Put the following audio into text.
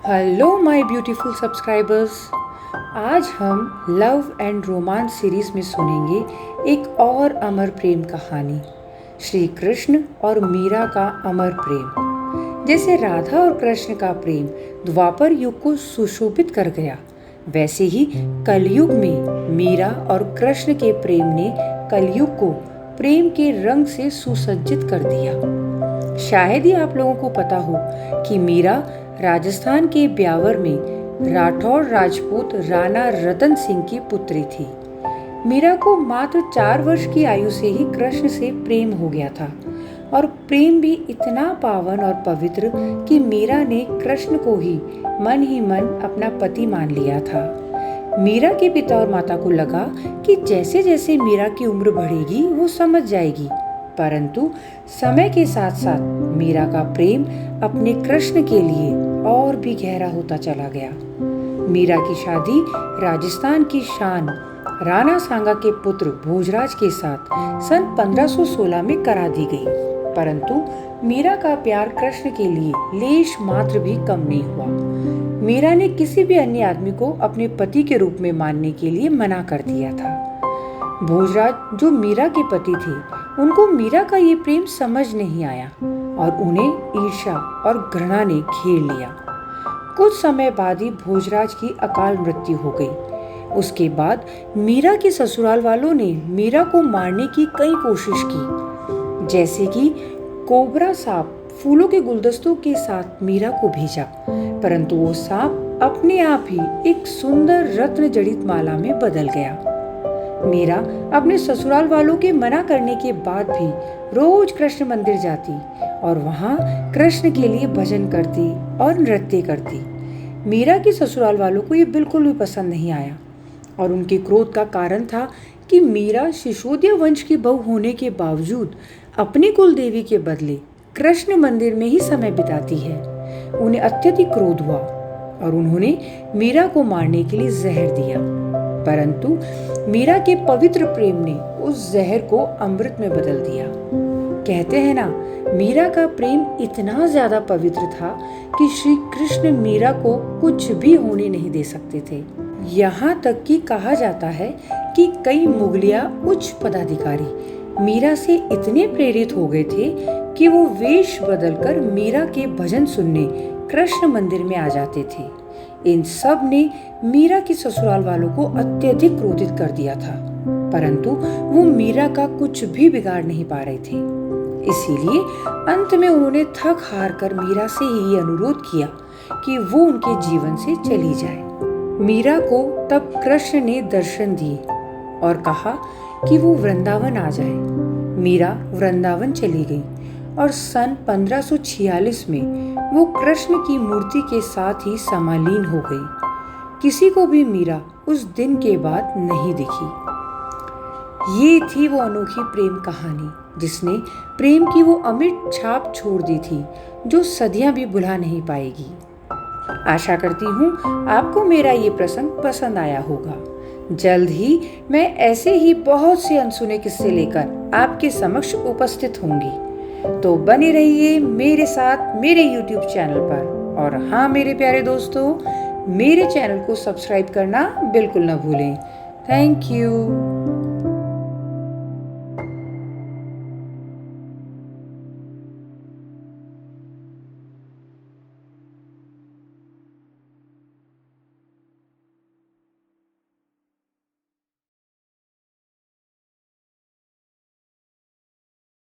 Hello my beautiful subscribers. आज हम love and romance series में सुनेंगे एक और अमर प्रेम कहानी, श्री कृष्ण और मीरा का अमर प्रेम। जैसे राधा और कृष्ण का प्रेम द्वापर युग को सुशोभित कर गया, वैसे ही कलयुग में मीरा और कृष्ण के प्रेम ने कलयुग को प्रेम के रंग से सुसज्जित कर दिया। शायद ही आप लोगों को पता हो कि मीरा राजस्थान के ब्यावर में राठौर राजपूत राणा रतन सिंह की पुत्री थी। मीरा को मात्र 4 वर्ष की आयु से ही कृष्ण से प्रेम हो गया था और प्रेम भी इतना पावन और पवित्र कि मीरा ने कृष्ण को ही मन अपना पति मान लिया था। मीरा के पिता और माता को लगा कि जैसे जैसे मीरा की उम्र बढ़ेगी वो समझ जाएगी, परंतु समय के साथ साथ मीरा का प्रेम अपने कृष्ण के लिए और भी गहरा होता चला गया। मीरा की शादी राजस्थान की शान राणा सांगा के पुत्र भोजराज के साथ सन 1516 में करा दी गई, परंतु मीरा का प्यार कृष्ण के लिए लेश मात्र भी कम नहीं हुआ। मीरा ने किसी भी अन्य आदमी को अपने पति के रूप में मानने के लिए मना कर दिया था। भोजराज जो मीरा के पति थे, उनको मीरा का ये प्रेम समझ नहीं आया और उन्हें ईर्ष्या और घृणा ने घेर लिया। कुछ समय बाद ही भोजराज की अकाल मृत्यु हो गई। उसके बाद मीरा के ससुराल वालों ने मीरा को मारने की कई कोशिश की, जैसे कि कोबरा सांप फूलों के गुलदस्तों के साथ मीरा को भेजा, परंतु वो सांप अपने आप ही एक सुंदर रत्न जड़ित माला में बदल गया। मीरा अपने ससुराल वालों के मना करने के बाद भी रोज कृष्ण मंदिर जाती और वहाँ कृष्ण के लिए भजन करती और नृत्य करती। मीरा के ससुराल वालों को ये बिल्कुल भी पसंद नहीं आया और उनके क्रोध का कारण था कि मीरा सिसोदिया वंश की बहू होने के बावजूद अपनी कुल देवी के बदले कृष्ण मंदिर में ही समय बिताती है। उन्हें अत्यधिक क्रोध हुआ और उन्होंने मीरा को मारने के लिए जहर दिया, परंतु मीरा के पवित्र प्रेम ने उस जहर को अमृत में बदल दिया। कहते हैं ना, मीरा का प्रेम इतना ज्यादा पवित्र था कि श्री कृष्ण मीरा को कुछ भी होने नहीं दे सकते थे। यहाँ तक कि कहा जाता है कि कई मुगलिया उच्च पदाधिकारी मीरा से इतने प्रेरित हो गए थे कि वो वेश बदलकर मीरा के भजन सुनने कृष्ण मंदिर में आ जाते थे। इन सब ने मीरा के ससुराल वालों को अत्यधिक क्रोधित कर दिया था, परंतु वो मीरा का कुछ भी बिगाड़ नहीं पा रहे थे। इसीलिए अंत में उन्होंने थक हार कर मीरा से ही अनुरोध किया कि वो उनके जीवन से चली जाए। मीरा को तब कृष्ण ने दर्शन दिए और कहा कि वो वृंदावन आ जाए। मीरा वृंदावन चली गई और सन 1546 में वो कृष्ण की मूर्ति के साथ ही समालीन हो गई। किसी को भी मीरा उस दिन के बाद नहीं दिखी। ये थी वो अनोखी प्रेम कहानी जिसने प्रेम की वो अमिट छाप छोड़ दी थी जो सदियां भी भुला नहीं पाएगी। आशा करती हूँ आपको मेरा ये प्रसंग पसंद आया होगा। जल्द ही मैं ऐसे ही बहुत से अनसुने किस्से लेकर आपके समक्ष उपस्थित होंगी, तो बने रहिए मेरे साथ मेरे YouTube चैनल पर। और हाँ मेरे प्यारे दोस्तों, मेरे चैनल को सब्सक्राइब करना बिल्कुल न भूलें। Thank you.